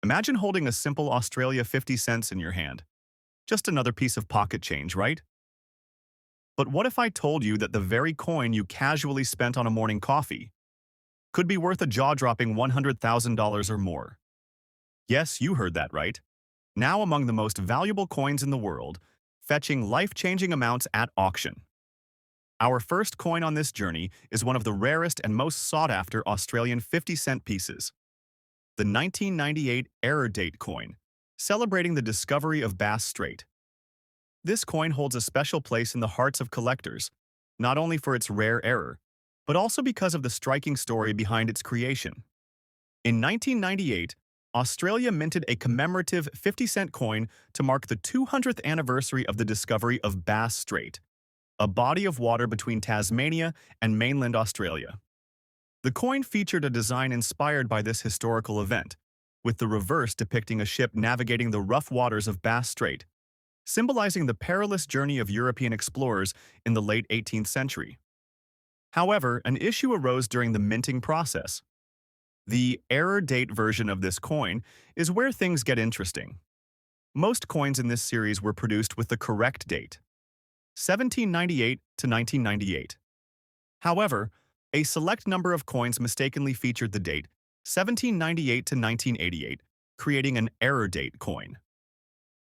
Imagine holding a simple Australia 50 cents in your hand. Just another piece of pocket change, right? But what if I told you that the very coin you casually spent on a morning coffee could be worth a jaw-dropping $100,000 or more? Yes, you heard that right. Now among the most valuable coins in the world, fetching life-changing amounts at auction. Our first coin on this journey is one of the rarest and most sought-after Australian 50-cent pieces, the 1998 Error Date coin, celebrating the discovery of Bass Strait. This coin holds a special place in the hearts of collectors, not only for its rare error, but also because of the striking story behind its creation. In 1998, Australia minted a commemorative 50-cent coin to mark the 200th anniversary of the discovery of Bass Strait, a body of water between Tasmania and mainland Australia. The coin featured a design inspired by this historical event, with the reverse depicting a ship navigating the rough waters of Bass Strait, symbolizing the perilous journey of European explorers in the late 18th century. However, an issue arose during the minting process. The error date version of this coin is where things get interesting. Most coins in this series were produced with the correct date, 1798 to 1998. However, a select number of coins mistakenly featured the date 1798 to 1988, creating an error date coin.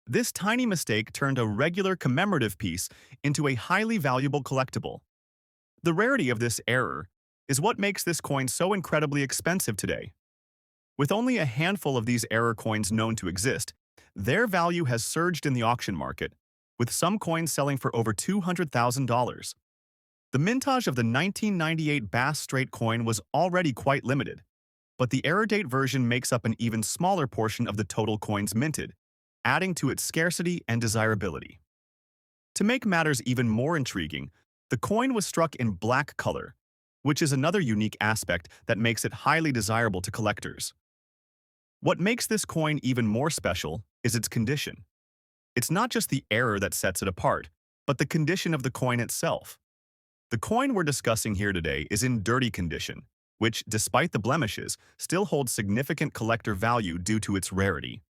This tiny mistake turned a regular commemorative piece into a highly valuable collectible. The rarity of this error is what makes this coin so incredibly expensive today. With only a handful of these error coins known to exist, their value has surged in the auction market, with some coins selling for over $200,000. The mintage of the 1998 Bass Strait coin was already quite limited, but the error date version makes up an even smaller portion of the total coins minted, adding to its scarcity and desirability. To make matters even more intriguing, the coin was struck in black color, which is another unique aspect that makes it highly desirable to collectors. What makes this coin even more special is its condition. It's not just the error that sets it apart, but the condition of the coin itself. The coin we're discussing here today is in dirty condition, which, despite the blemishes, still holds significant collector value due to its rarity.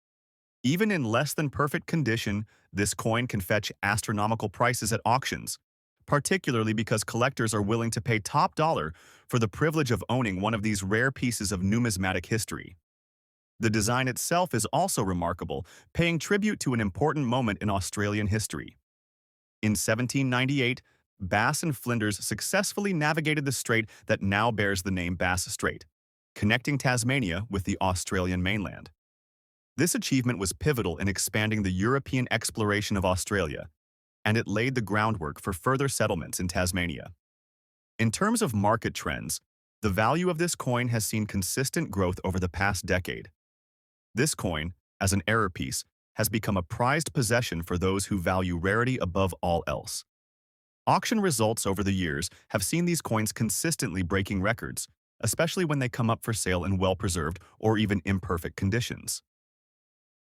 Even in less than perfect condition, this coin can fetch astronomical prices at auctions, particularly because collectors are willing to pay top dollar for the privilege of owning one of these rare pieces of numismatic history. The design itself is also remarkable, paying tribute to an important moment in Australian history. In 1798, Bass and Flinders successfully navigated the strait that now bears the name Bass Strait, connecting Tasmania with the Australian mainland. This achievement was pivotal in expanding the European exploration of Australia, and it laid the groundwork for further settlements in Tasmania. In terms of market trends, the value of this coin has seen consistent growth over the past decade. This coin, as an error piece, has become a prized possession for those who value rarity above all else. Auction results over the years have seen these coins consistently breaking records, especially when they come up for sale in well-preserved or even imperfect conditions.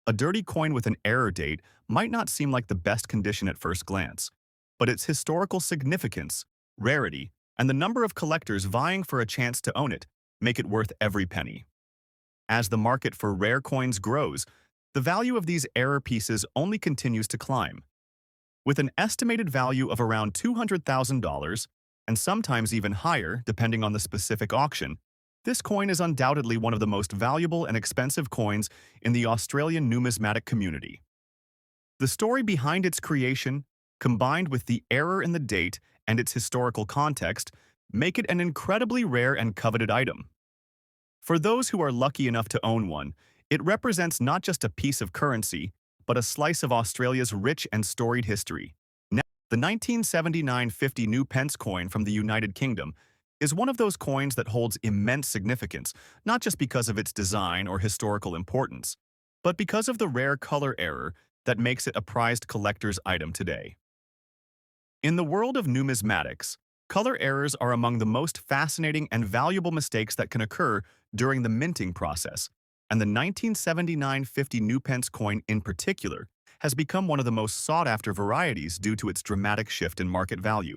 A dirty coin with an error date might not seem like the best condition at first glance, but its historical significance, rarity, and the number of collectors vying for a chance to own it make it worth every penny. As the market for rare coins grows, the value of these error pieces only continues to climb. With an estimated value of around $200,000, and sometimes even higher depending on the specific auction, this coin is undoubtedly one of the most valuable and expensive coins in the Australian numismatic community. The story behind its creation, combined with the error in the date and its historical context, make it an incredibly rare and coveted item. For those who are lucky enough to own one, it represents not just a piece of currency, but a slice of Australia's rich and storied history. Now, the 1979 50 new pence coin from the United Kingdom is one of those coins that holds immense significance, not just because of its design or historical importance, but because of the rare color error that makes it a prized collector's item today. In the world of numismatics, color errors are among the most fascinating and valuable mistakes that can occur during the minting process, and the 1979 50 new pence coin in particular has become one of the most sought-after varieties due to its dramatic shift in market value.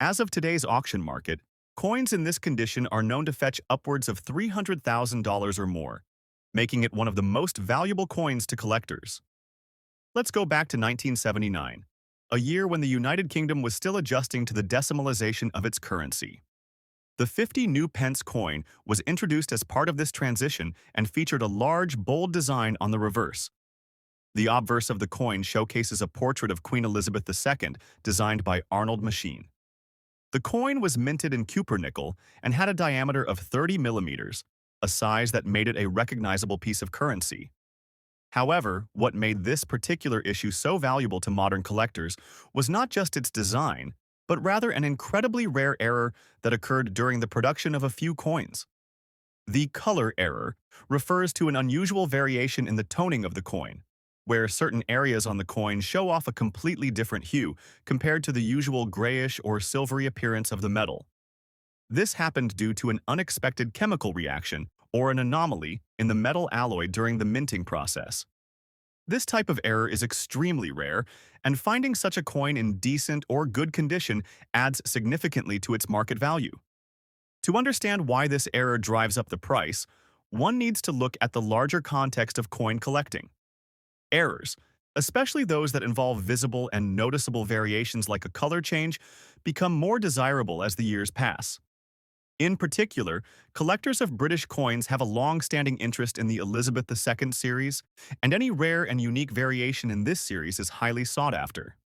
As of today's auction market, coins in this condition are known to fetch upwards of $300,000 or more, making it one of the most valuable coins to collectors. Let's go back to 1979, a year when the United Kingdom was still adjusting to the decimalization of its currency. The 50 new pence coin was introduced as part of this transition and featured a large, bold design on the reverse. The obverse of the coin showcases a portrait of Queen Elizabeth II designed by Arnold Machine. The coin was minted in cupronickel and had a diameter of 30 millimeters, a size that made it a recognizable piece of currency. However, what made this particular issue so valuable to modern collectors was not just its design, but rather an incredibly rare error that occurred during the production of a few coins. The color error refers to an unusual variation in the toning of the coin, where certain areas on the coin show off a completely different hue compared to the usual grayish or silvery appearance of the metal. This happened due to an unexpected chemical reaction or an anomaly in the metal alloy during the minting process. This type of error is extremely rare, and finding such a coin in decent or good condition adds significantly to its market value. To understand why this error drives up the price, one needs to look at the larger context of coin collecting. Errors, especially those that involve visible and noticeable variations like a color change, become more desirable as the years pass. In particular, collectors of British coins have a long-standing interest in the Elizabeth II series, and any rare and unique variation in this series is highly sought after.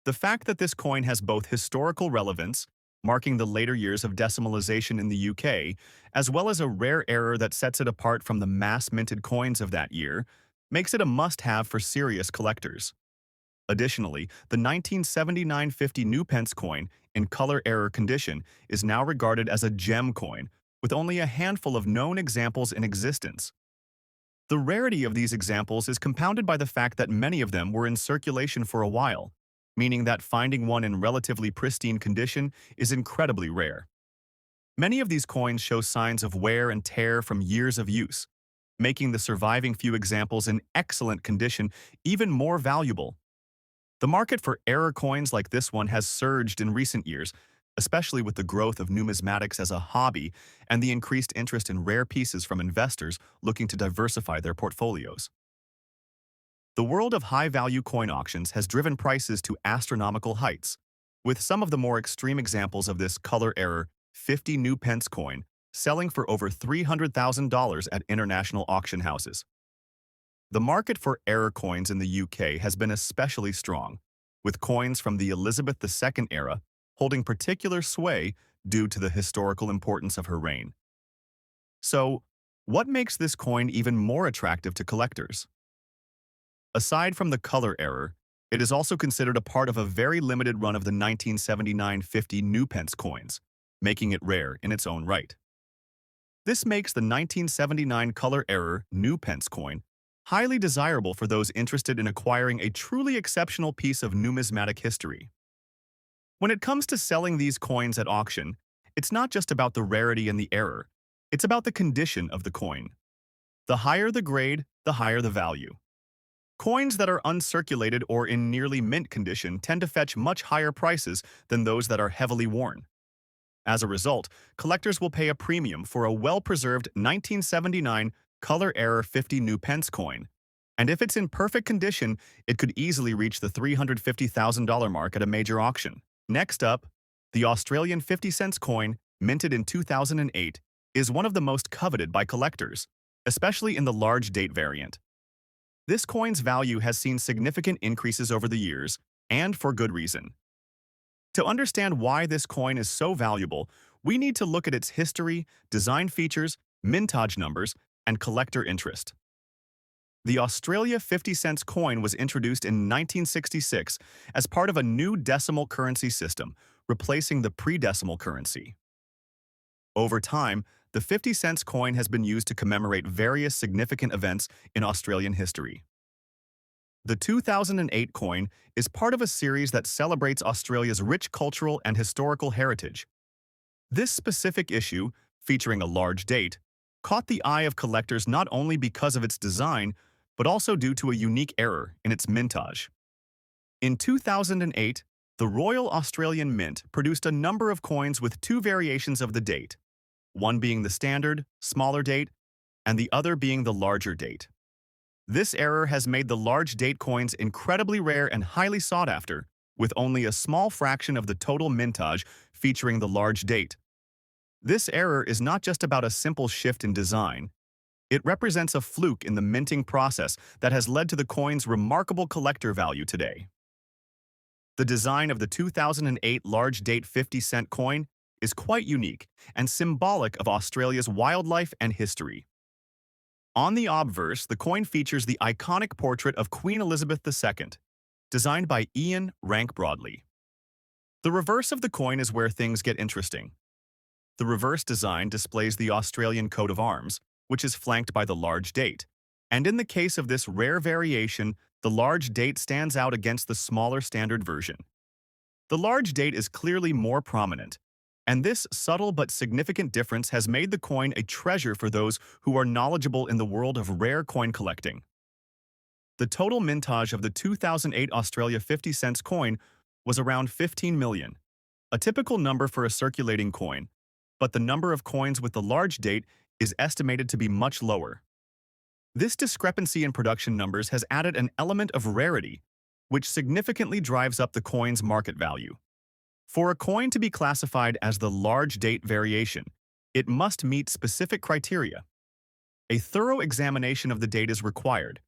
The fact that this coin has both historical relevance, marking the later years of decimalization in the UK, as well as a rare error that sets it apart from the mass-minted coins of that year, makes it a must-have for serious collectors. Additionally, the 1979 50 new pence coin in color error condition is now regarded as a gem coin, with only a handful of known examples in existence. The rarity of these examples is compounded by the fact that many of them were in circulation for a while, meaning that finding one in relatively pristine condition is incredibly rare. Many of these coins show signs of wear and tear from years of use, making the surviving few examples in excellent condition even more valuable. The market for error coins like this one has surged in recent years, especially with the growth of numismatics as a hobby and the increased interest in rare pieces from investors looking to diversify their portfolios. The world of high-value coin auctions has driven prices to astronomical heights, with some of the more extreme examples of this color error 50 new pence coin selling for over $300,000 at international auction houses. The market for error coins in the UK has been especially strong, with coins from the Elizabeth II era holding particular sway due to the historical importance of her reign. So, what makes this coin even more attractive to collectors? Aside from the color error, it is also considered a part of a very limited run of the 1979 50 new pence coins, making it rare in its own right. This makes the 1979 color error new pence coin highly desirable for those interested in acquiring a truly exceptional piece of numismatic history. When it comes to selling these coins at auction, it's not just about the rarity and the error, it's about the condition of the coin. The higher the grade, the higher the value. Coins that are uncirculated or in nearly mint condition tend to fetch much higher prices than those that are heavily worn. As a result, collectors will pay a premium for a well-preserved 1979 color error 50 new pence coin, and if it's in perfect condition, it could easily reach the $350,000 mark at a major auction. Next up, the Australian 50 cents coin, minted in 2008, is one of the most coveted by collectors, especially in the large date variant. This coin's value has seen significant increases over the years, and for good reason. To understand why this coin is so valuable, we need to look at its history, design features, mintage numbers, and collector interest. The Australia 50 cents coin was introduced in 1966 as part of a new decimal currency system, replacing the pre-decimal currency. Over time, the 50 cents coin has been used to commemorate various significant events in Australian history. The 2008 coin is part of a series that celebrates Australia's rich cultural and historical heritage. This specific issue, featuring a large date, caught the eye of collectors not only because of its design, but also due to a unique error in its mintage. In 2008, the Royal Australian Mint produced a number of coins with two variations of the date, one being the standard, smaller date, and the other being the larger date. This error has made the large date coins incredibly rare and highly sought after, with only a small fraction of the total mintage featuring the large date. This error is not just about a simple shift in design. It represents a fluke in the minting process that has led to the coin's remarkable collector value today. The design of the 2008 large date 50-cent coin is quite unique and symbolic of Australia's wildlife and history. On the obverse, the coin features the iconic portrait of Queen Elizabeth II, designed by Ian Rank Broadley. The reverse of the coin is where things get interesting. The reverse design displays the Australian coat of arms, which is flanked by the large date. And in the case of this rare variation, the large date stands out against the smaller standard version. The large date is clearly more prominent, and this subtle but significant difference has made the coin a treasure for those who are knowledgeable in the world of rare coin collecting. The total mintage of the 2008 Australia 50 cents coin was around 15 million, a typical number for a circulating coin, but the number of coins with the large date is estimated to be much lower. This discrepancy in production numbers has added an element of rarity, which significantly drives up the coin's market value. For a coin to be classified as the large date variation, it must meet specific criteria. A thorough examination of the date is required,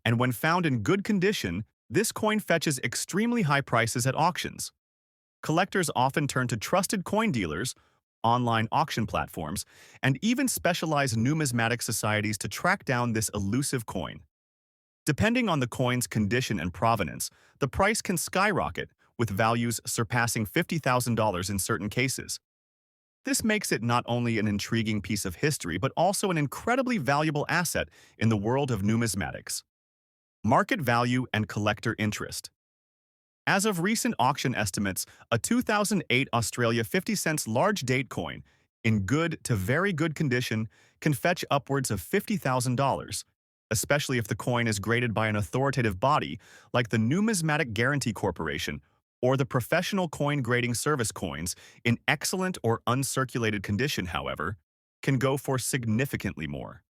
and when found in good condition, this coin fetches extremely high prices at auctions. Collectors often turn to trusted coin dealers, online auction platforms, and even specialized numismatic societies to track down this elusive coin. Depending on the coin's condition and provenance, the price can skyrocket, with values surpassing $50,000 in certain cases. This makes it not only an intriguing piece of history but also an incredibly valuable asset in the world of numismatics. Market value and collector interest. As of recent auction estimates, a 2008 Australia 50 cents large date coin, in good to very good condition, can fetch upwards of $50,000, especially if the coin is graded by an authoritative body like the Numismatic Guarantee Corporation or the Professional Coin Grading Service. Coins in excellent or uncirculated condition, however, can go for significantly more.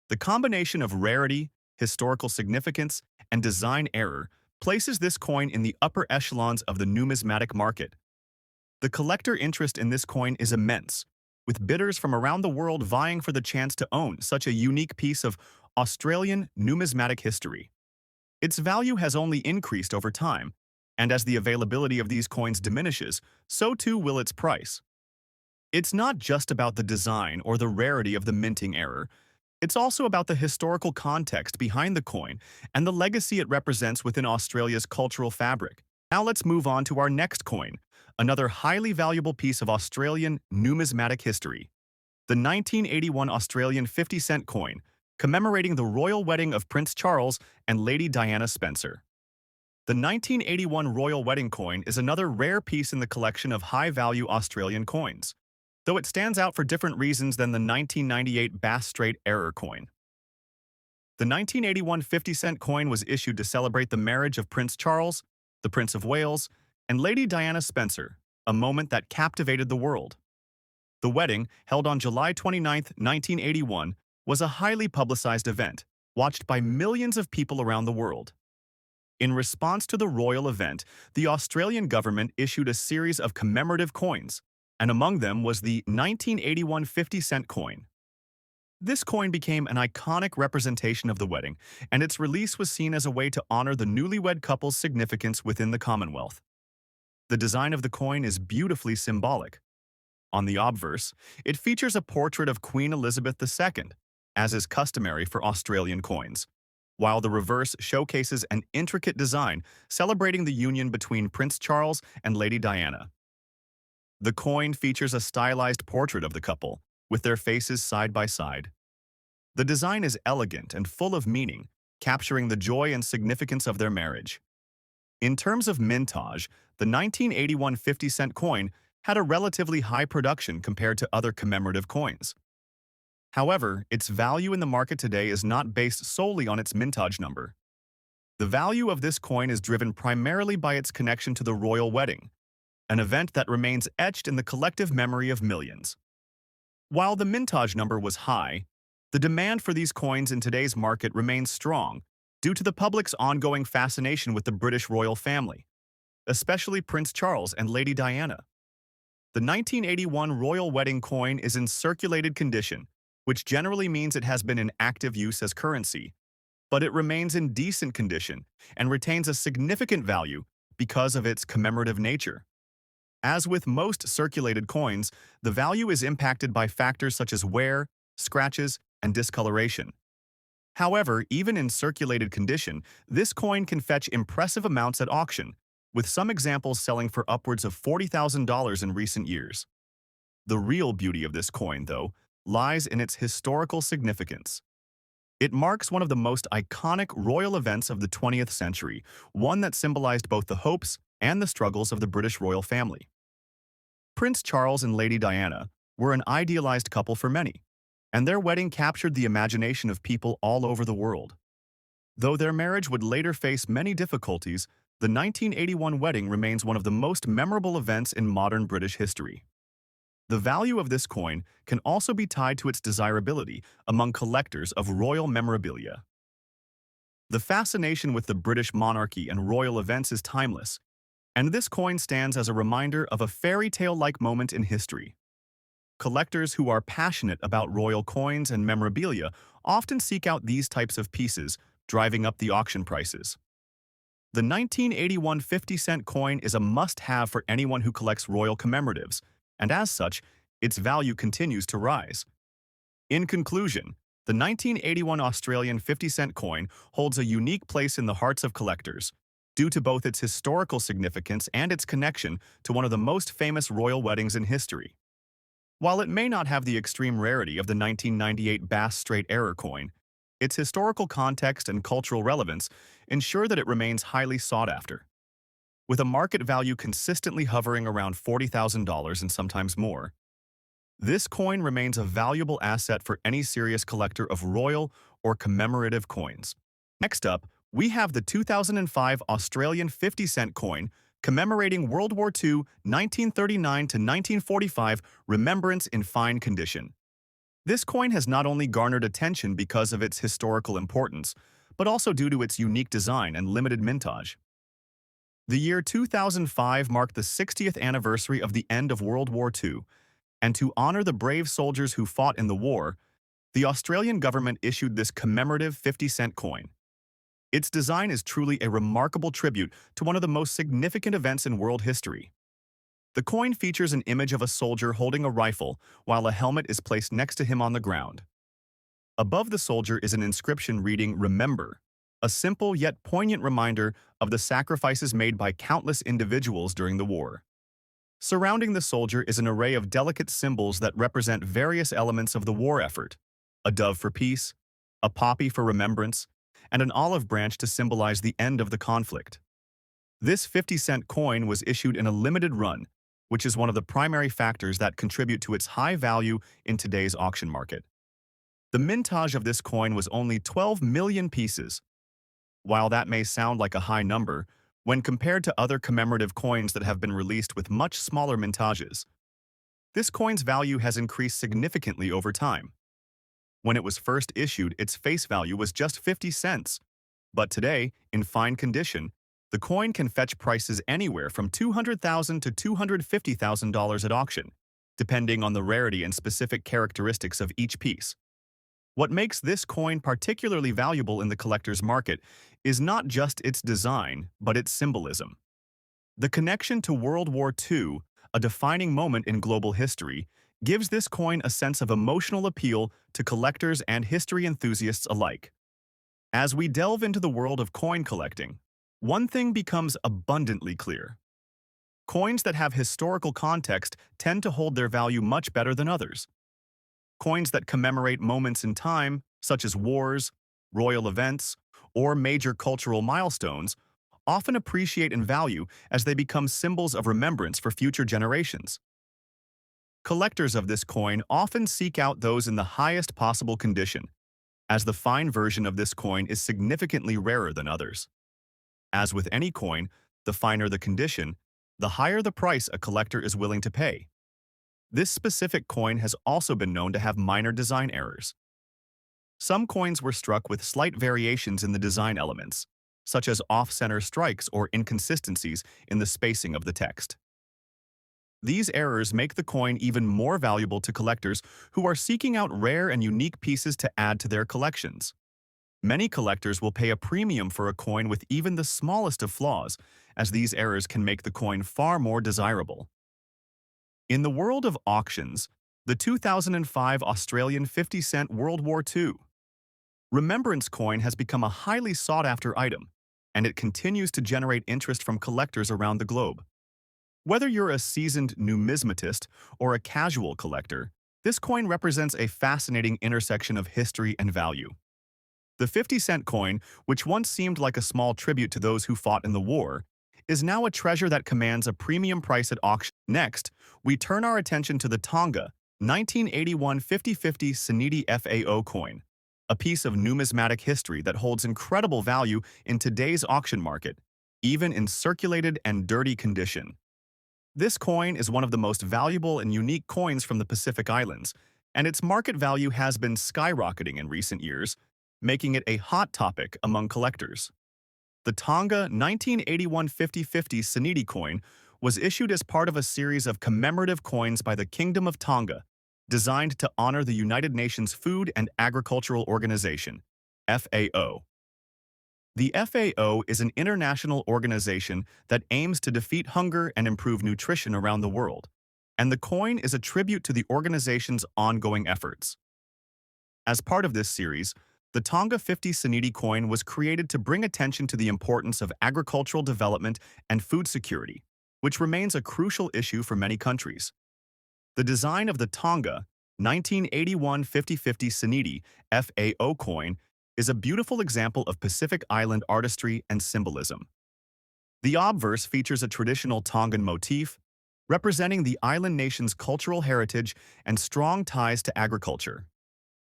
The combination of rarity, historical significance, and design error places this coin in the upper echelons of the numismatic market. The collector interest in this coin is immense, with bidders from around the world vying for the chance to own such a unique piece of Australian numismatic history. Its value has only increased over time, and as the availability of these coins diminishes, so too will its price. It's not just about the design or the rarity of the minting error. It's also about the historical context behind the coin and the legacy it represents within Australia's cultural fabric. Now let's move on to our next coin, another highly valuable piece of Australian numismatic history. The 1981 Australian 50-cent coin, commemorating the royal wedding of Prince Charles and Lady Diana Spencer. The 1981 royal wedding coin is another rare piece in the collection of high-value Australian coins, though it stands out for different reasons than the 1998 Bass Strait error coin. The 1981 50-cent coin was issued to celebrate the marriage of Prince Charles, the Prince of Wales, and Lady Diana Spencer, a moment that captivated the world. The wedding, held on July 29, 1981, was a highly publicized event, watched by millions of people around the world. In response to the royal event, the Australian government issued a series of commemorative coins, and among them was the 1981 50-cent coin. This coin became an iconic representation of the wedding, and its release was seen as a way to honor the newlywed couple's significance within the Commonwealth. The design of the coin is beautifully symbolic. On the obverse, it features a portrait of Queen Elizabeth II, as is customary for Australian coins, while the reverse showcases an intricate design celebrating the union between Prince Charles and Lady Diana. The coin features a stylized portrait of the couple, with their faces side by side. The design is elegant and full of meaning, capturing the joy and significance of their marriage. In terms of mintage, the 1981 50-cent coin had a relatively high production compared to other commemorative coins. However, its value in the market today is not based solely on its mintage number. The value of this coin is driven primarily by its connection to the royal wedding, an event that remains etched in the collective memory of millions. While the mintage number was high, The demand for these coins in today's market remains strong due to the public's ongoing fascination with the British royal family, especially Prince Charles and Lady Diana. The 1981 royal wedding coin is in circulated condition, which generally means it has been in active use as currency, but it remains in decent condition and retains a significant value because of its commemorative nature. As with most circulated coins, the value is impacted by factors such as wear, scratches, and discoloration. However, even in circulated condition, this coin can fetch impressive amounts at auction, with some examples selling for upwards of $40,000 in recent years. The real beauty of this coin, though, lies in its historical significance. It marks one of the most iconic royal events of the 20th century, one that symbolized both the hopes and the struggles of the British royal family. Prince Charles and Lady Diana were an idealized couple for many, and their wedding captured the imagination of people all over the world. Though their marriage would later face many difficulties, the 1981 wedding remains one of the most memorable events in modern British history. The value of this coin can also be tied to its desirability among collectors of royal memorabilia. The fascination with the British monarchy and royal events is timeless, and this coin stands as a reminder of a fairy tale-like moment in history. Collectors who are passionate about royal coins and memorabilia often seek out these types of pieces, driving up the auction prices. The 1981 50-cent coin is a must-have for anyone who collects royal commemoratives, and as such, its value continues to rise. In conclusion, the 1981 Australian 50-cent coin holds a unique place in the hearts of collectors, due to both its historical significance and its connection to one of the most famous royal weddings in history. While it may not have the extreme rarity of the 1998 Bass Strait error coin, its historical context and cultural relevance ensure that it remains highly sought after. With a market value consistently hovering around $40,000 and sometimes more, this coin remains a valuable asset for any serious collector of royal or commemorative coins. Next up, we have the 2005 Australian 50-cent coin commemorating World War II, 1939 to 1945, remembrance in fine condition. This coin has not only garnered attention because of its historical importance, but also due to its unique design and limited mintage. The year 2005 marked the 60th anniversary of the end of World War II, and to honor the brave soldiers who fought in the war, the Australian government issued this commemorative 50-cent coin. Its design is truly a remarkable tribute to one of the most significant events in world history. The coin features an image of a soldier holding a rifle while a helmet is placed next to him on the ground. Above the soldier is an inscription reading "Remember," a simple yet poignant reminder of the sacrifices made by countless individuals during the war. Surrounding the soldier is an array of delicate symbols that represent various elements of the war effort: a dove for peace, a poppy for remembrance, and an olive branch to symbolize the end of the conflict. This 50-cent coin was issued in a limited run, which is one of the primary factors that contribute to its high value in today's auction market. The mintage of this coin was only 12 million pieces. While that may sound like a high number, when compared to other commemorative coins that have been released with much smaller mintages, this coin's value has increased significantly over time. When it was first issued, its face value was just 50 cents. But today, in fine condition, the coin can fetch prices anywhere from $200,000 to $250,000 at auction, depending on the rarity and specific characteristics of each piece. What makes this coin particularly valuable in the collector's market is not just its design, but its symbolism. The connection to World War II, a defining moment in global history, gives this coin a sense of emotional appeal to collectors and history enthusiasts alike. As we delve into the world of coin collecting, one thing becomes abundantly clear. Coins that have historical context tend to hold their value much better than others. Coins that commemorate moments in time, such as wars, royal events, or major cultural milestones, often appreciate in value as they become symbols of remembrance for future generations. Collectors of this coin often seek out those in the highest possible condition, as the fine version of this coin is significantly rarer than others. As with any coin, the finer the condition, the higher the price a collector is willing to pay. This specific coin has also been known to have minor design errors. Some coins were struck with slight variations in the design elements, such as off-center strikes or inconsistencies in the spacing of the text. These errors make the coin even more valuable to collectors who are seeking out rare and unique pieces to add to their collections. Many collectors will pay a premium for a coin with even the smallest of flaws, as these errors can make the coin far more desirable. In the world of auctions, the 2005 Australian 50-cent World War II remembrance coin has become a highly sought-after item, and it continues to generate interest from collectors around the globe. Whether you're a seasoned numismatist or a casual collector, this coin represents a fascinating intersection of history and value. The 50-cent coin, which once seemed like a small tribute to those who fought in the war, is now a treasure that commands a premium price at auction. Next, we turn our attention to the Tonga 1981 50/50 Seniti FAO coin, a piece of numismatic history that holds incredible value in today's auction market, even in circulated and dirty condition. This coin is one of the most valuable and unique coins from the Pacific Islands, and its market value has been skyrocketing in recent years, making it a hot topic among collectors. The Tonga 1981 50/50 Seniti coin was issued as part of a series of commemorative coins by the Kingdom of Tonga, designed to honor the United Nations Food and Agricultural Organization, FAO. The FAO is an international organization that aims to defeat hunger and improve nutrition around the world, and the coin is a tribute to the organization's ongoing efforts. As part of this series, the Tonga 50 Seniti coin was created to bring attention to the importance of agricultural development and food security, which remains a crucial issue for many countries. The design of the Tonga 1981 50/50 Seniti FAO coin is a beautiful example of Pacific Island artistry and symbolism. The obverse features a traditional Tongan motif, representing the island nation's cultural heritage and strong ties to agriculture.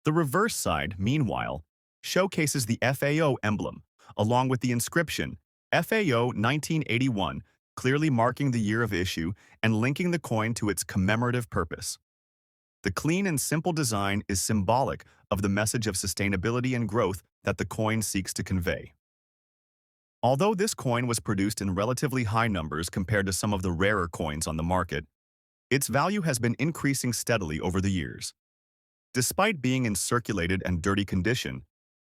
The reverse side, meanwhile, showcases the FAO emblem, along with the inscription FAO 1981, clearly marking the year of issue and linking the coin to its commemorative purpose. The clean and simple design is symbolic of the message of sustainability and growth that the coin seeks to convey. Although this coin was produced in relatively high numbers compared to some of the rarer coins on the market, its value has been increasing steadily over the years. Despite being in circulated and dirty condition,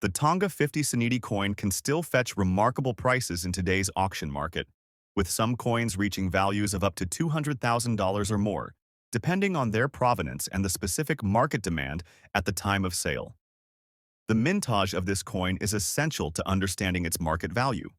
the Tonga 50 Seniti coin can still fetch remarkable prices in today's auction market, with some coins reaching values of up to $200,000 or more, depending on their provenance and the specific market demand at the time of sale. The mintage of this coin is essential to understanding its market value.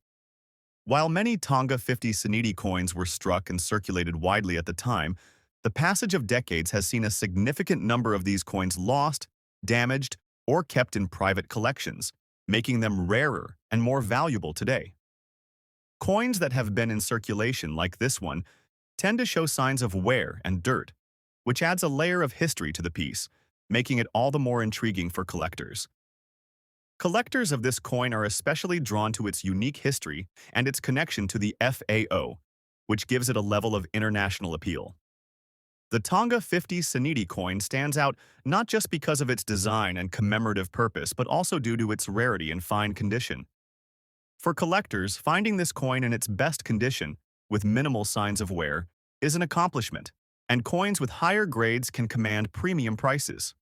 While many Tonga 50 Seniti coins were struck and circulated widely at the time, the passage of decades has seen a significant number of these coins lost, damaged, or kept in private collections, making them rarer and more valuable today. Coins that have been in circulation, like this one, tend to show signs of wear and dirt, which adds a layer of history to the piece, making it all the more intriguing for collectors. Collectors of this coin are especially drawn to its unique history and its connection to the FAO, which gives it a level of international appeal. The Tonga 50 Seniti coin stands out not just because of its design and commemorative purpose, but also due to its rarity and fine condition. For collectors, finding this coin in its best condition, with minimal signs of wear, is an accomplishment, and coins with higher grades can command premium prices.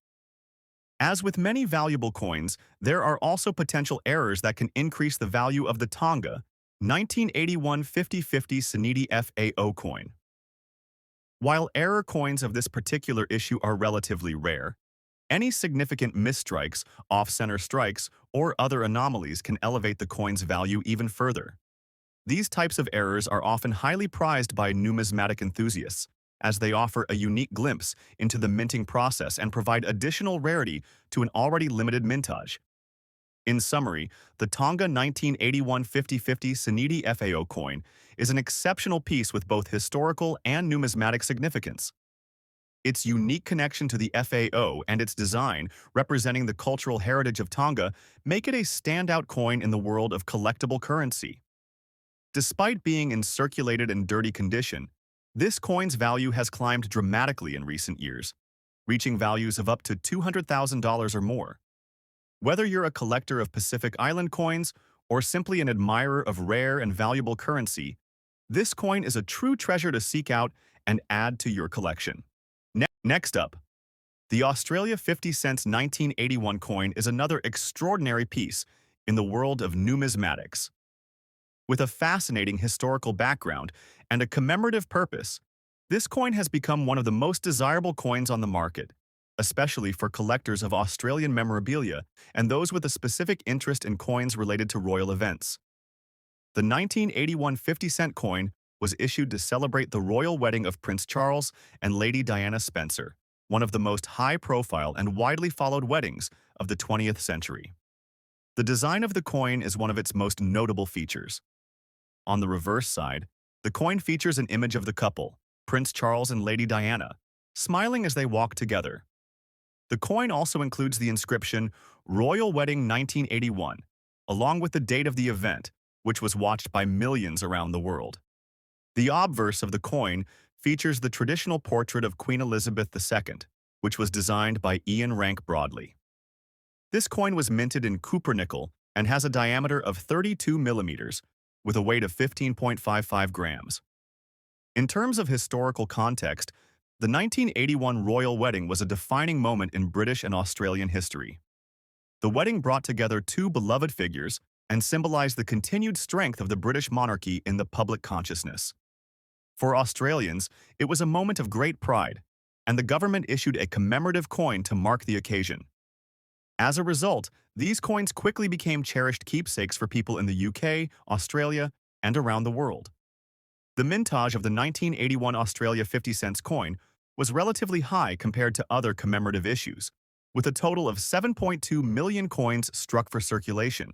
As with many valuable coins, there are also potential errors that can increase the value of the Tonga 1981 50/50 Seniti FAO coin. While error coins of this particular issue are relatively rare, any significant misstrikes, off-center strikes, or other anomalies can elevate the coin's value even further. These types of errors are often highly prized by numismatic enthusiasts, as they offer a unique glimpse into the minting process and provide additional rarity to an already limited mintage. In summary, the Tonga 1981 50/50 Seniti FAO coin is an exceptional piece with both historical and numismatic significance. Its unique connection to the FAO and its design, representing the cultural heritage of Tonga, make it a standout coin in the world of collectible currency. Despite being in circulated and dirty condition, this coin's value has climbed dramatically in recent years, reaching values of up to $200,000 or more. Whether you're a collector of Pacific Island coins or simply an admirer of rare and valuable currency, this coin is a true treasure to seek out and add to your collection. Next up, the Australia 50 cents 1981 coin is another extraordinary piece in the world of numismatics. With a fascinating historical background and a commemorative purpose, this coin has become one of the most desirable coins on the market, especially for collectors of Australian memorabilia and those with a specific interest in coins related to royal events. The 1981 50-cent coin was issued to celebrate the royal wedding of Prince Charles and Lady Diana Spencer, one of the most high-profile and widely followed weddings of the 20th century. The design of the coin is one of its most notable features. On the reverse side, the coin features an image of the couple, Prince Charles and Lady Diana, smiling as they walk together. The coin also includes the inscription Royal Wedding 1981, along with the date of the event, which was watched by millions around the world. The obverse of the coin features the traditional portrait of Queen Elizabeth II, which was designed by Ian Rank Broadley. This coin was minted in copper nickel and has a diameter of 32 millimeters, with a weight of 15.55 grams. In terms of historical context, the 1981 royal wedding was a defining moment in British and Australian history. The wedding brought together two beloved figures and symbolized the continued strength of the British monarchy in the public consciousness. For Australians, it was a moment of great pride, and the government issued a commemorative coin to mark the occasion. As a result, these coins quickly became cherished keepsakes for people in the UK, Australia, and around the world. The mintage of the 1981 Australia 50 cents coin was relatively high compared to other commemorative issues, with a total of 7.2 million coins struck for circulation.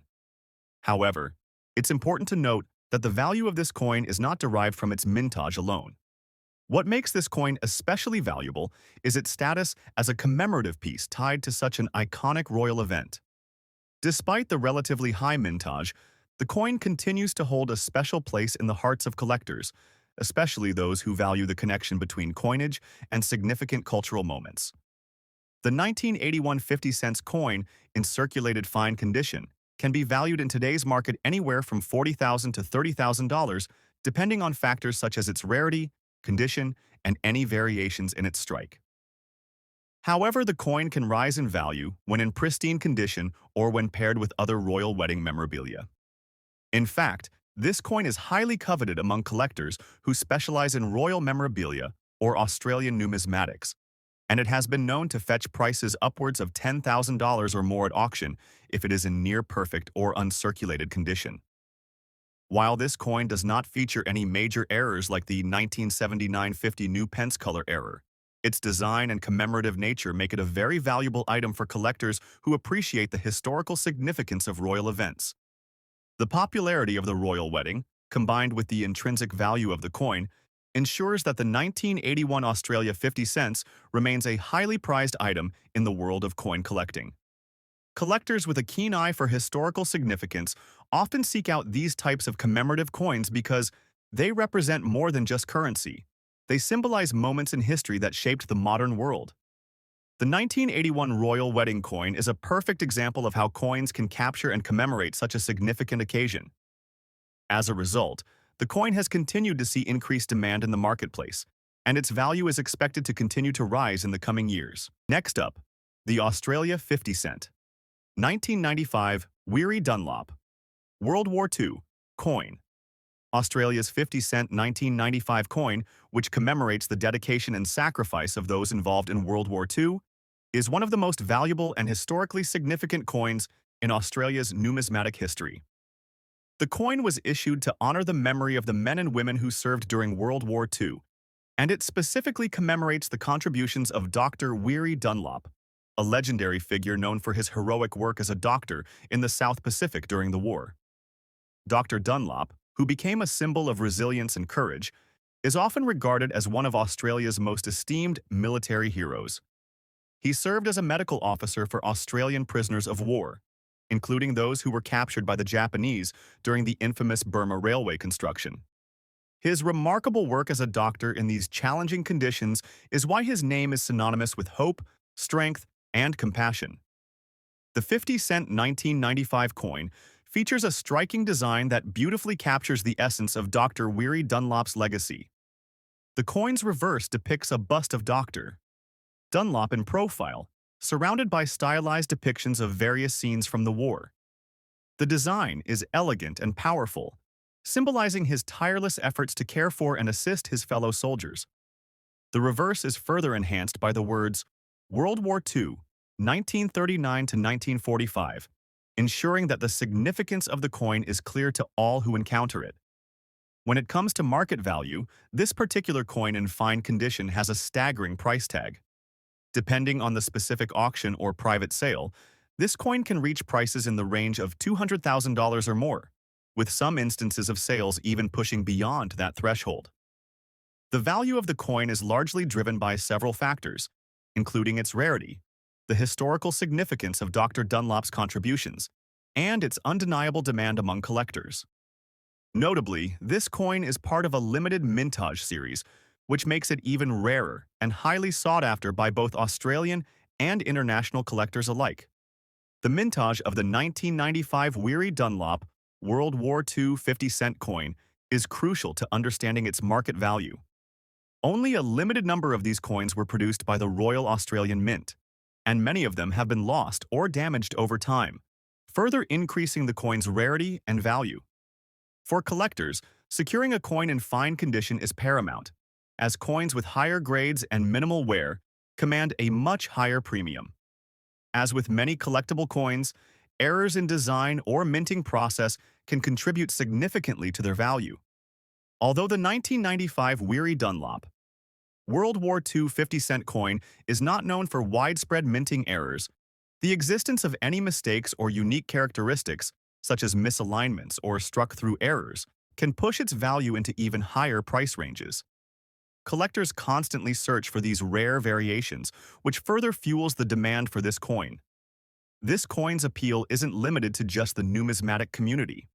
However, it's important to note that the value of this coin is not derived from its mintage alone. What makes this coin especially valuable is its status as a commemorative piece tied to such an iconic royal event. Despite the relatively high mintage, the coin continues to hold a special place in the hearts of collectors, especially those who value the connection between coinage and significant cultural moments. The 1981 50 cents coin, in circulated fine condition, can be valued in today's market anywhere from $40,000 to $30,000, depending on factors such as its rarity, condition, and any variations in its strike. However, the coin can rise in value when in pristine condition or when paired with other royal wedding memorabilia. In fact, this coin is highly coveted among collectors who specialize in royal memorabilia or Australian numismatics, and it has been known to fetch prices upwards of $10,000 or more at auction if it is in near-perfect or uncirculated condition. While this coin does not feature any major errors like the 1979-50 new pence color error, its design and commemorative nature make it a very valuable item for collectors who appreciate the historical significance of royal events. The popularity of the royal wedding, combined with the intrinsic value of the coin, ensures that the 1981 Australia 50 cents remains a highly prized item in the world of coin collecting. Collectors with a keen eye for historical significance often seek out these types of commemorative coins because they represent more than just currency. They symbolize moments in history that shaped the modern world. The 1981 royal wedding coin is a perfect example of how coins can capture and commemorate such a significant occasion. As a result, the coin has continued to see increased demand in the marketplace, and its value is expected to continue to rise in the coming years. Next up, the Australia 50 cent. 1995 Weary Dunlop. World War II coin. Australia's 50 cent 1995 coin, which commemorates the dedication and sacrifice of those involved in World War II, is one of the most valuable and historically significant coins in Australia's numismatic history. The coin was issued to honor the memory of the men and women who served during World War II, and it specifically commemorates the contributions of Dr. Weary Dunlop, a legendary figure known for his heroic work as a doctor in the South Pacific during the war. Dr. Dunlop, who became a symbol of resilience and courage, is often regarded as one of Australia's most esteemed military heroes. He served as a medical officer for Australian prisoners of war, including those who were captured by the Japanese during the infamous Burma Railway construction. His remarkable work as a doctor in these challenging conditions is why his name is synonymous with hope, strength, and compassion. The 50-cent 1995 coin features a striking design that beautifully captures the essence of Dr. Weary Dunlop's legacy. The coin's reverse depicts a bust of Dr. Dunlop in profile, surrounded by stylized depictions of various scenes from the war. The design is elegant and powerful, symbolizing his tireless efforts to care for and assist his fellow soldiers. The reverse is further enhanced by the words World War II, 1939 to 1945, ensuring that the significance of the coin is clear to all who encounter it. When it comes to market value, this particular coin in fine condition has a staggering price tag. Depending on the specific auction or private sale, this coin can reach prices in the range of $200,000 or more, with some instances of sales even pushing beyond that threshold. The value of the coin is largely driven by several factors, including its rarity, the historical significance of Dr. Dunlop's contributions, and its undeniable demand among collectors. Notably, this coin is part of a limited mintage series, which makes it even rarer and highly sought after by both Australian and international collectors alike. The mintage of the 1995 Weary Dunlop World War II 50-cent coin is crucial to understanding its market value. Only a limited number of these coins were produced by the Royal Australian Mint, and many of them have been lost or damaged over time, further increasing the coin's rarity and value. For collectors, securing a coin in fine condition is paramount, as coins with higher grades and minimal wear command a much higher premium. As with many collectible coins, errors in design or minting process can contribute significantly to their value. Although the 1995 Weary Dunlop World War II 50-cent coin is not known for widespread minting errors, the existence of any mistakes or unique characteristics, such as misalignments or struck-through errors, can push its value into even higher price ranges. Collectors constantly search for these rare variations, which further fuels the demand for this coin. This coin's appeal isn't limited to just the numismatic community.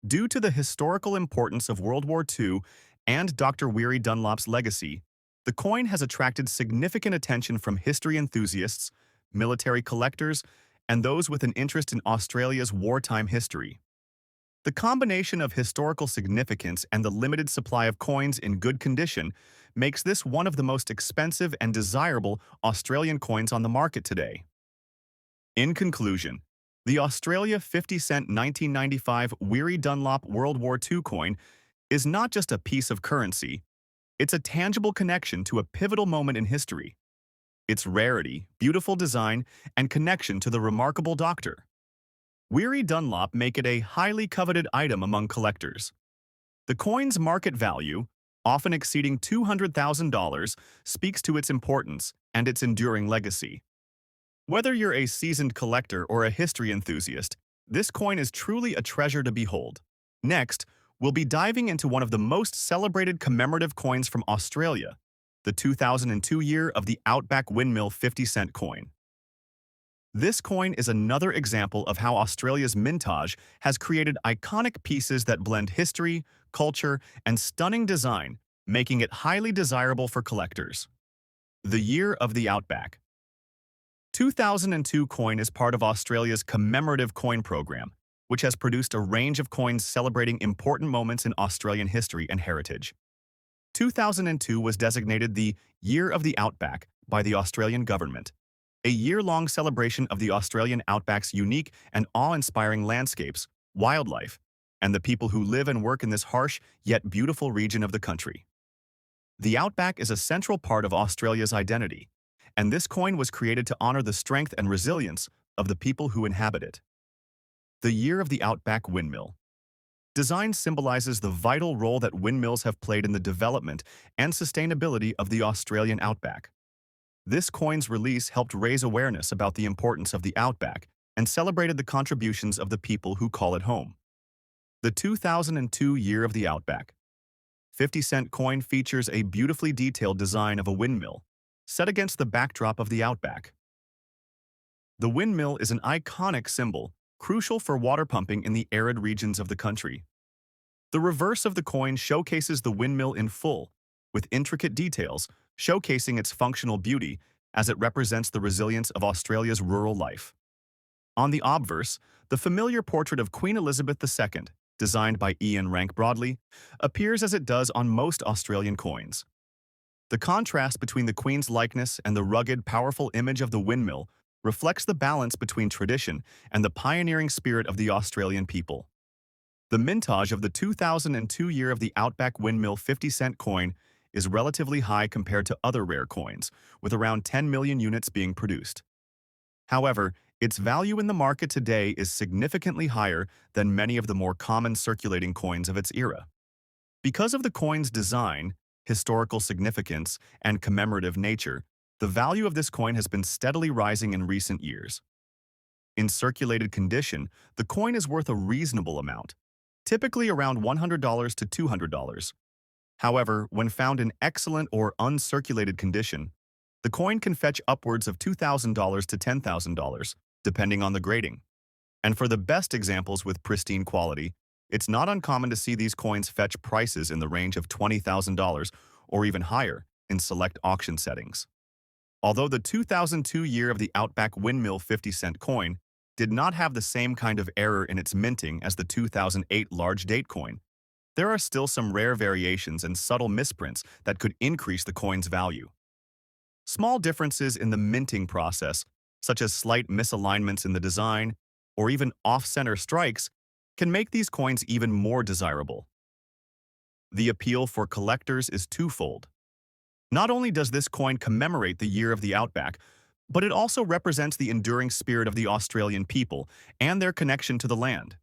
Due to the historical importance of World War II and Dr. Weary Dunlop's legacy, the coin has attracted significant attention from history enthusiasts, military collectors, and those with an interest in Australia's wartime history. The combination of historical significance and the limited supply of coins in good condition makes this one of the most expensive and desirable Australian coins on the market today. In conclusion, the Australia 50-cent 1995 Weary Dunlop World War II coin is not just a piece of currency, it's a tangible connection to a pivotal moment in history. Its rarity, beautiful design, and connection to the remarkable Dr. Weary Dunlop make it a highly coveted item among collectors. The coin's market value, often exceeding $200,000, speaks to its importance and its enduring legacy. Whether you're a seasoned collector or a history enthusiast, this coin is truly a treasure to behold. Next, we'll be diving into one of the most celebrated commemorative coins from Australia, the 2002 year of the Outback windmill 50-cent coin. This coin is another example of how Australia's mintage has created iconic pieces that blend history, culture, and stunning design, making it highly desirable for collectors. The Year of the Outback 2002 coin is part of Australia's commemorative coin program, which has produced a range of coins celebrating important moments in Australian history and heritage. 2002 was designated the Year of the Outback by the Australian government, a year-long celebration of the Australian outback's unique and awe-inspiring landscapes, wildlife, and the people who live and work in this harsh yet beautiful region of the country. The outback is a central part of Australia's identity, and this coin was created to honor the strength and resilience of the people who inhabit it. The Year of the Outback Windmill. Design symbolizes the vital role that windmills have played in the development and sustainability of the Australian outback. This coin's release helped raise awareness about the importance of the outback and celebrated the contributions of the people who call it home. The 2002 Year of the Outback 50-cent coin features a beautifully detailed design of a windmill, set against the backdrop of the outback. The windmill is an iconic symbol, crucial for water pumping in the arid regions of the country. The reverse of the coin showcases the windmill in full, with intricate details, showcasing its functional beauty as it represents the resilience of Australia's rural life. On the obverse, the familiar portrait of Queen Elizabeth II, designed by Ian Rank Broadley, appears as it does on most Australian coins. The contrast between the Queen's likeness and the rugged, powerful image of the windmill reflects the balance between tradition and the pioneering spirit of the Australian people. The mintage of the 2002 year of the Outback windmill 50-cent coin is relatively high compared to other rare coins, with around 10 million units being produced. However, its value in the market today is significantly higher than many of the more common circulating coins of its era. Because of the coin's design, historical significance, and commemorative nature, the value of this coin has been steadily rising in recent years. In circulated condition, the coin is worth a reasonable amount, typically around $100 to $200. However, when found in excellent or uncirculated condition, the coin can fetch upwards of $2,000 to $10,000, depending on the grading. And for the best examples with pristine quality, it's not uncommon to see these coins fetch prices in the range of $20,000 or even higher in select auction settings. Although the 2002 year of the Outback windmill 50-cent coin did not have the same kind of error in its minting as the 2008 large date coin, there are still some rare variations and subtle misprints that could increase the coin's value. Small differences in the minting process, such as slight misalignments in the design or even off-center strikes, can make these coins even more desirable. The appeal for collectors is twofold. Not only does this coin commemorate the year of the Outback, but it also represents the enduring spirit of the Australian people and their connection to the land.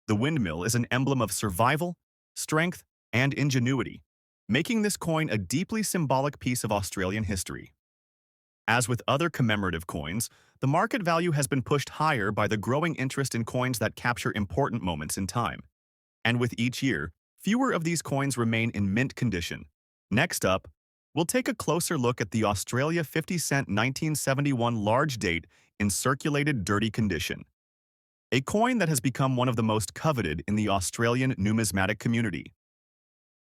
The windmill is an emblem of survival, strength, and ingenuity, making this coin a deeply symbolic piece of Australian history. As with other commemorative coins, the market value has been pushed higher by the growing interest in coins that capture important moments in time. And with each year, fewer of these coins remain in mint condition. Next up, we'll take a closer look at the Australia 50-cent 1971 large date in circulated dirty condition, a coin that has become one of the most coveted in the Australian numismatic community.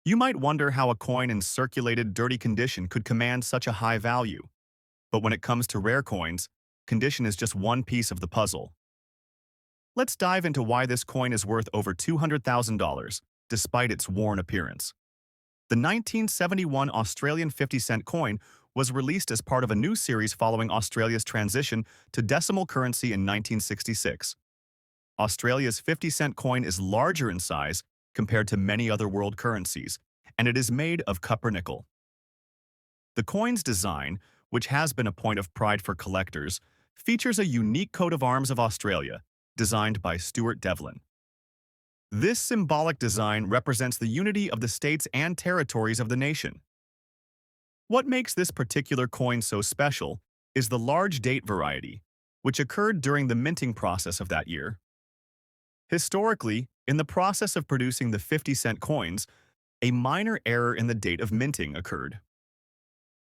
You might wonder how a coin in circulated dirty condition could command such a high value. But when it comes to rare coins, condition is just one piece of the puzzle. Let's dive into why this coin is worth over $200,000, despite its worn appearance. The 1971 Australian 50-cent coin was released as part of a new series following Australia's transition to decimal currency in 1966. Australia's 50-cent coin is larger in size compared to many other world currencies, and it is made of copper nickel. The coin's design, which has been a point of pride for collectors, features a unique coat of arms of Australia, designed by Stuart Devlin. This symbolic design represents the unity of the states and territories of the nation. What makes this particular coin so special is the large date variety, which occurred during the minting process of that year. Historically, in the process of producing the 50-cent coins, a minor error in the date of minting occurred.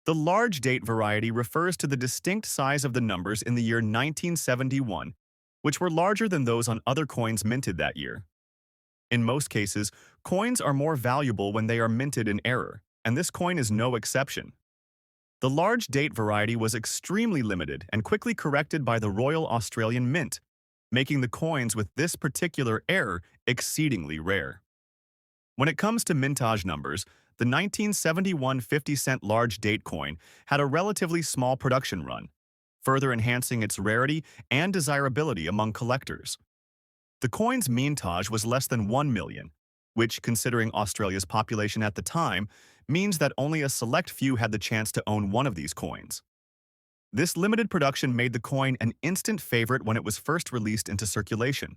The large date variety refers to the distinct size of the numbers in the year 1971, which were larger than those on other coins minted that year. In most cases, coins are more valuable when they are minted in error, and this coin is no exception. The large date variety was extremely limited and quickly corrected by the Royal Australian Mint, making the coins with this particular error exceedingly rare. When it comes to mintage numbers, the 1971 50-cent large date coin had a relatively small production run, further enhancing its rarity and desirability among collectors. The coin's mintage was less than 1 million, which, considering Australia's population at the time, means that only a select few had the chance to own one of these coins. This limited production made the coin an instant favorite when it was first released into circulation.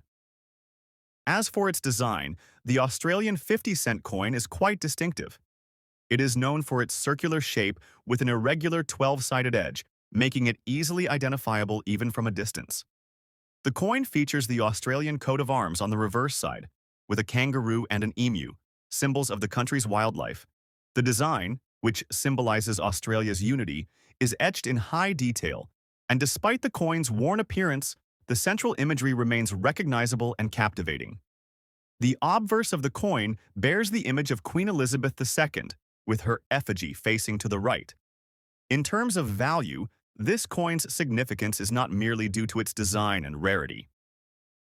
As for its design, the Australian 50-cent coin is quite distinctive. It is known for its circular shape with an irregular 12-sided edge, making it easily identifiable even from a distance. The coin features the Australian coat of arms on the reverse side, with a kangaroo and an emu, symbols of the country's wildlife. The design, which symbolizes Australia's unity, is etched in high detail, and despite the coin's worn appearance, the central imagery remains recognizable and captivating. The obverse of the coin bears the image of Queen Elizabeth II, with her effigy facing to the right. In terms of value, This coin's significance is not merely due to its design and rarity.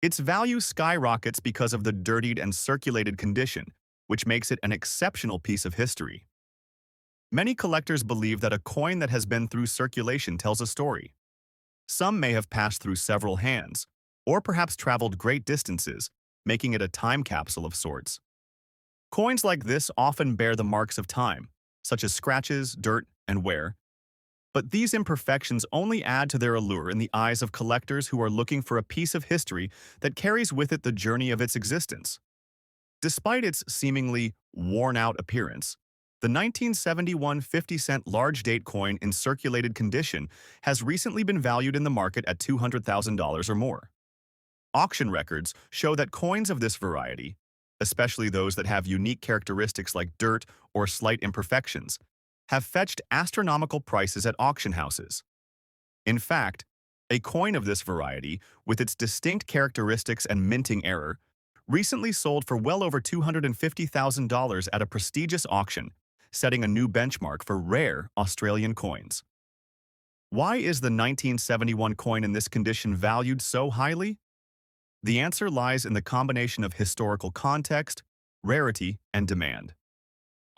Its value skyrockets because of the dirtied and circulated condition, which makes it an exceptional piece of history. Many collectors believe that a coin that has been through circulation tells a story. Some may have passed through several hands, or perhaps traveled great distances, making it a time capsule of sorts. Coins like this often bear the marks of time, such as scratches, dirt, and wear, but these imperfections only add to their allure in the eyes of collectors who are looking for a piece of history that carries with it the journey of its existence. Despite its seemingly worn-out appearance, the 1971 50-cent large-date coin in circulated condition has recently been valued in the market at $200,000 or more. Auction records show that coins of this variety, especially those that have unique characteristics like dirt or slight imperfections, have fetched astronomical prices at auction houses. In fact, a coin of this variety, with its distinct characteristics and minting error, recently sold for well over $250,000 at a prestigious auction, setting a new benchmark for rare Australian coins. Why is the 1971 coin in this condition valued so highly? The answer lies in the combination of historical context, rarity, and demand.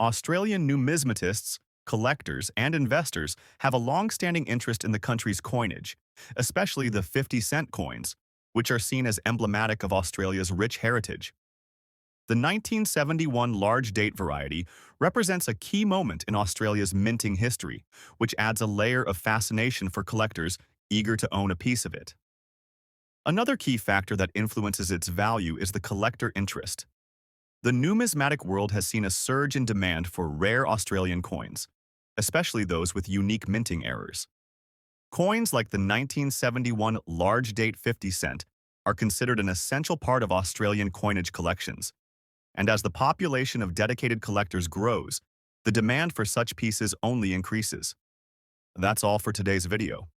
Australian numismatists, collectors, and investors have a long-standing interest in the country's coinage, especially the 50-cent coins, which are seen as emblematic of Australia's rich heritage. The 1971 large-date variety represents a key moment in Australia's minting history, which adds a layer of fascination for collectors eager to own a piece of it. Another key factor that influences its value is the collector interest. The numismatic world has seen a surge in demand for rare Australian coins, especially those with unique minting errors. Coins like the 1971 large-date 50-cent are considered an essential part of Australian coinage collections, and as the population of dedicated collectors grows, the demand for such pieces only increases. That's all for today's video.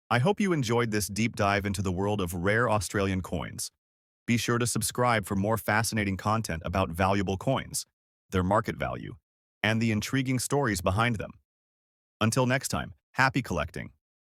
I hope you enjoyed this deep dive into the world of rare Australian coins. Be sure to subscribe for more fascinating content about valuable coins, their market value, and the intriguing stories behind them. Until next time, happy collecting!